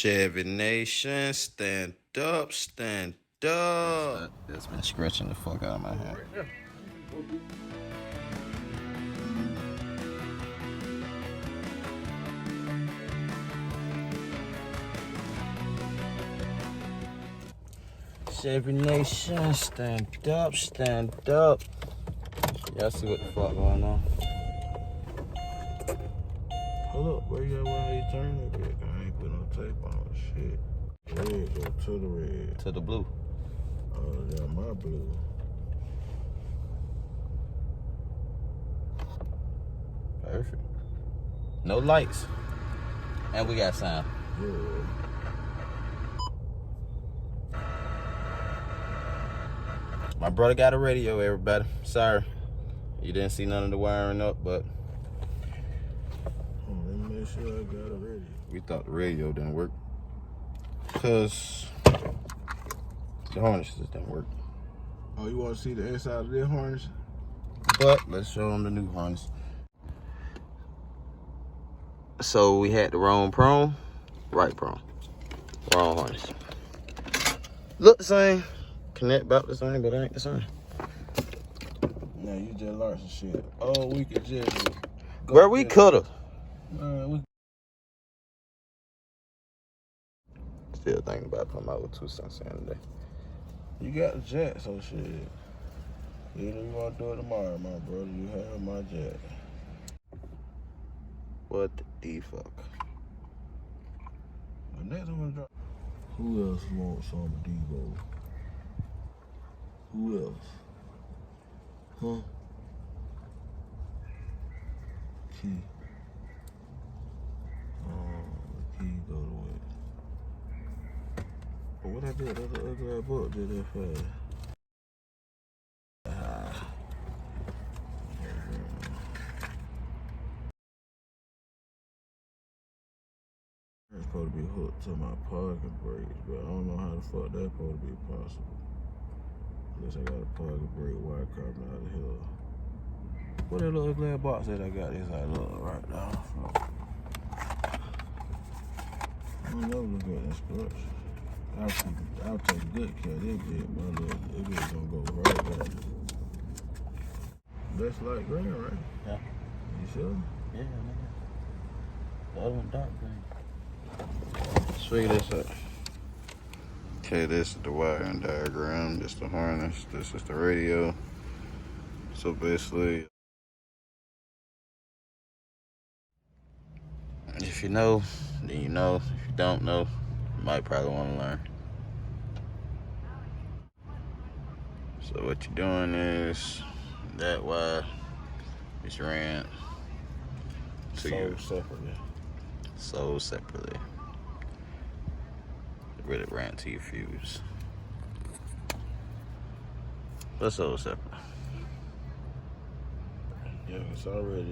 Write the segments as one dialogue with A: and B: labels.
A: Chevy Nation, stand up, stand up.
B: That's been scratching the fuck out of my hand. Chevy Nation, stand up, stand up. Y'all see what the fuck going on?
C: Hold up, where you at? How you turn that bitch? I ain't put no tape on shit. Red, go to the red.
B: To the blue.
C: Oh, yeah, my blue.
B: Perfect. No lights. And we got sound.
C: Yeah.
B: My brother got a radio, everybody. Sorry. You didn't see none of the wiring up, but
C: Let me make sure I got it ready.
B: we thought the radio didn't work. Because the harnesses didn't work.
C: Oh, you want to see the inside of this harness?
B: But let's show them the new harness. So we had the wrong prong, right prong, wrong harness. Look the same, connect about the same, but it ain't the same.
C: Yeah, you just learned some shit. Oh, we could just go.
B: Where we could've.
C: We
B: Still thinking about putting my little 2 cents in today.
C: You got the jet, so shit. Either you want to do it tomorrow, my brother. You have my jet.
B: What the fuck?
C: The next one drop. Who else wants some Devo? Who else? Huh? Key. The key go to it. But what I did, that ugly book did that fast. It's supposed to be hooked to my parking brakes, but I don't know how the fuck that's supposed to be possible. Unless I got a parking brake wire coming out of here. What that little glass box that I got inside look right now? I don't never look at instructions. I'll take good care of this bit, my little, it bitch gonna go right back. That's light green, right?
B: Yeah.
C: You sure?
B: Yeah, man. The other one dark green. Let's figure this out.
A: Okay, this is the wiring diagram. This is the harness. This is the radio. So basically,
B: If you know, then you know. If you don't know, you might probably want to learn. So what you're doing is that wire is ran to you
C: separately.
B: sold separately. It really ran to your fuse, but sold separately.
C: Yeah, it's already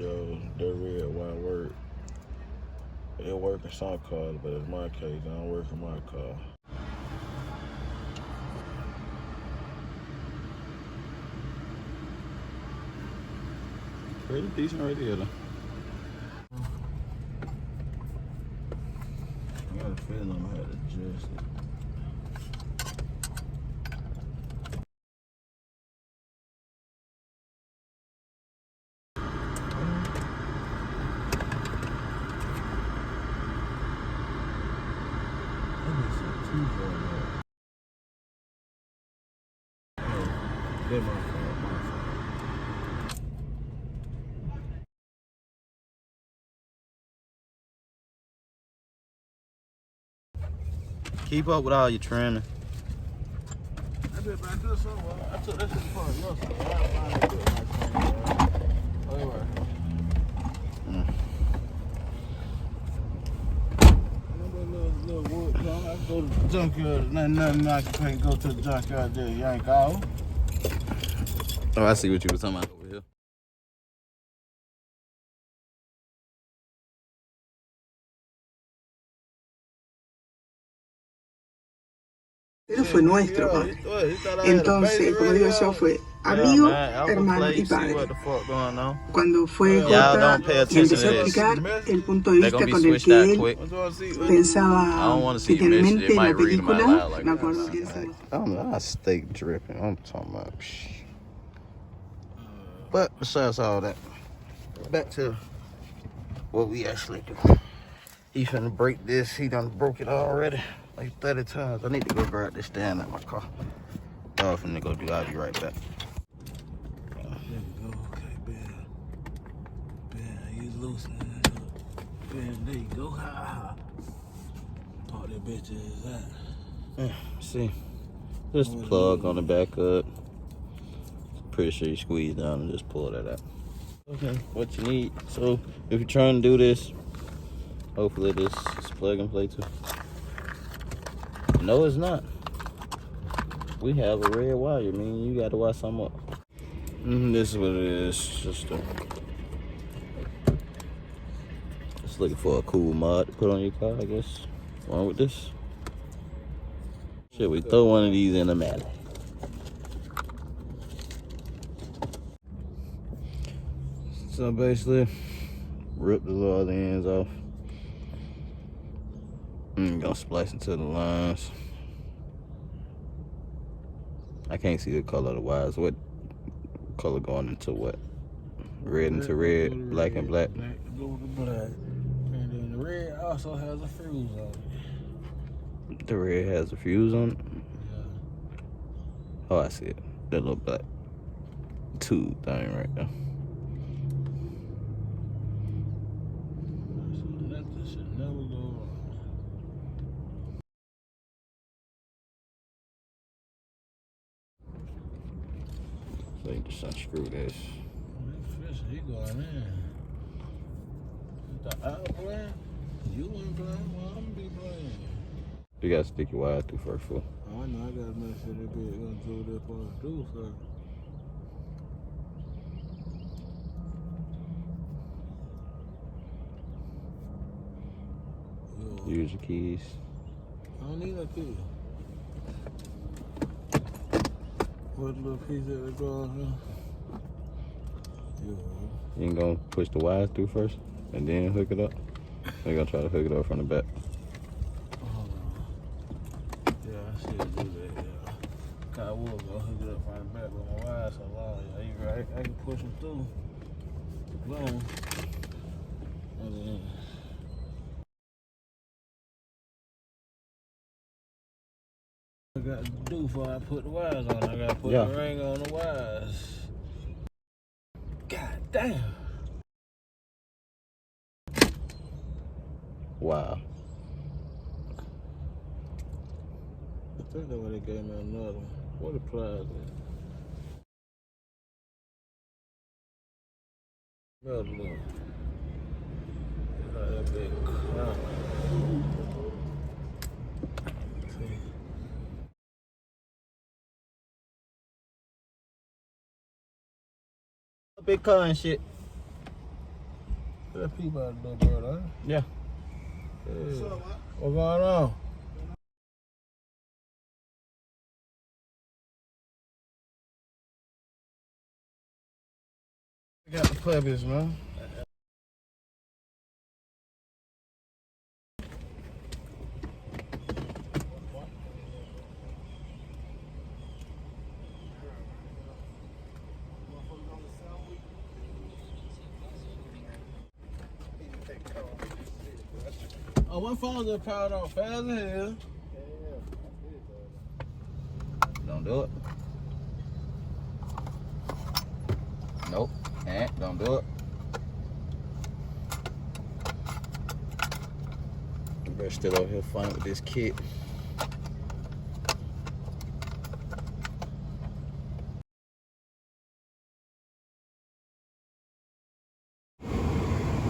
C: the red wire work. It work in some cars, but in my case, I don't work in my car.
B: Pretty decent radio though.
C: I got a feeling I'm gonna have to adjust it. That my fault.
B: Keep up with all your trimming.
C: I did back there somewhere. I took that shit for yesterday. I find it with my camera. Oh, you right. Little wood come. I go to the junkyard. Nothing I can't go to the junkyard there. You ain't call.
B: Oh, I see what you were talking about over here.
D: Pero fue nuestro, padre. Entonces, como digo yo, fue amigo,
B: man, I would
D: hermano
B: play,
D: y
B: see
D: padre.
B: what the fuck going on.
D: Cuando fue
B: Y'all
D: J
B: don't pay
D: quien
B: attention
D: empezó
B: to
D: a
B: this.
D: explicar el punto de
B: They're gonna
D: vista
B: be
D: con el
B: switched
D: que
B: out
D: él
B: quick. I
D: pensaba
B: don't want to see your message. It
D: inicialmente en
B: might
D: la
B: read them out
D: película,
B: loud like
D: me
B: that.
D: acuerdo que él se...
A: I steak dripping. I'm talking about. But besides all that, back to what we actually do. He finna break this. He done broke it already like 30 times. I need to go grab this stand out my car. I'm finna go do. I'll be right back.
C: There you go. Okay, Ben. Ben, you loosening it up. Ben, there you go. Ha ha. Park that bitch is that.
B: See, just the plug on the back up. Pretty sure you squeeze down and just pull that out. Okay, what you need. So if you're trying to do this, hopefully this is plug and play too. No, it's not. We have a red wire. I mean, you got to wire something up. This is what it is. Just looking for a cool mod to put on your car, I guess. Wrong with this? Should we throw one of these in the mat? So basically, rip the little other ends off. I'm gonna splice into the lines. I can't see the color of the wires. What color going into what? Red into red, black and black.
C: Black go to black. And then the red also has a fuse on it.
B: The red has a fuse on it.
C: Yeah.
B: Oh, I see it. That little black tube thing right there.
C: That should never go wrong.
B: So you just unscrew this.
C: He going in. The out playing? You ain't playing, well, I'm gonna be playing.
B: You gotta stick your wire through first, fool.
C: Oh, I know, I gotta make sure that bitch gonna do what they're supposed to do first.
B: Use your keys.
C: I don't need a key. What little piece that go on here?
B: You ain't gonna push the wires through first and then hook it up? Or you gonna try to hook it up from the back?
C: Hold on. Yeah, I should do that, yeah. I will go hook it up from the back, but my wires so long. Yeah, you right. I can push them through. Boom. And then... I got to do before I put the wires on. I gotta put the ring on the wires. God damn.
B: Wow.
C: I think that's why they gave me another one. What the pliers is? Smell the little. Like that big crown.
B: Big car and shit.
C: That people out the door, huh?
B: Yeah.
C: What's up, man? What's going on? I got the puppies, man. Oh, my phone's just powered off fast as hell.
B: Don't do it. Nope. Don't do it. We're still over here fun with this kit.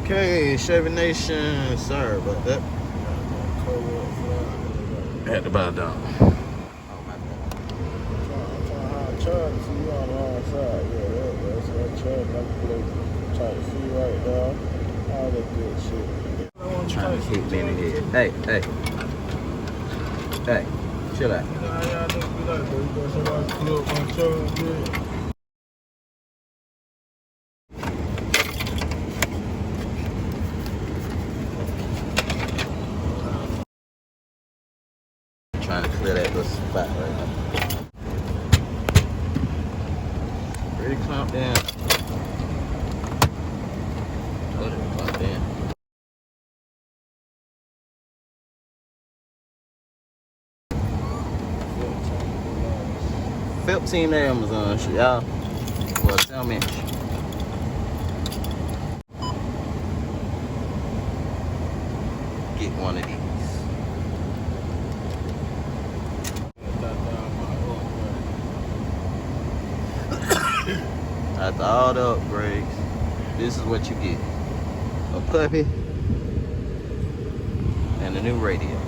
B: Okay, Chevy Nation. Sorry about that. Had to bow down.
C: Charge, see you on the wrong side. Yeah, that's that charge. Like try to see right now. All that good shit.
B: Trying to kick me in the head. Hey, chill out.
C: Nah, y'all niggas be like, bro, you got somebody to pull up my charge,
B: trying to clear that little spot right now. Ready to clamp down. Told it to clamp down. 15 Amazon shit, y'all. For a 10-inch. Get one of these. After all the upgrades, this is what you get. A puppy and a new radio.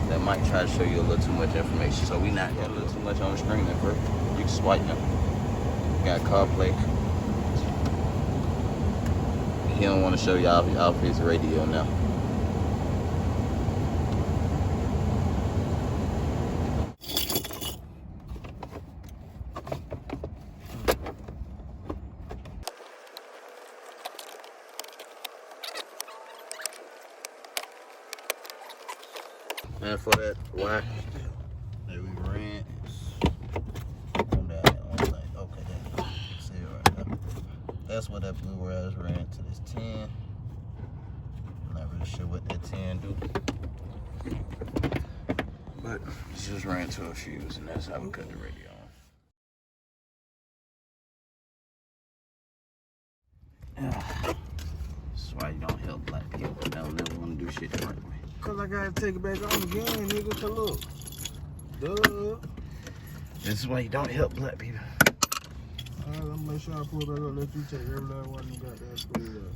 B: That might try to show you a little too much information. So we not got a little too much on the screen there, bro. You can swipe now. Got CarPlay. He don't want to show y'all his radio now. And for that wire that we ran, on that on like, okay, there. See it right there. That's what that blue wire ran to this 10. Not really sure what that 10 do, but it just ran to a fuse, and that's how we cut the radio on. That's why you don't help black people. They don't never want to do shit the right way.
C: Cause I gotta take it back on again, nigga. So look. Duh.
B: This is why you don't help black people.
C: Alright, I'm gonna make sure I pull it back up, let you take every last one you got that screwed up.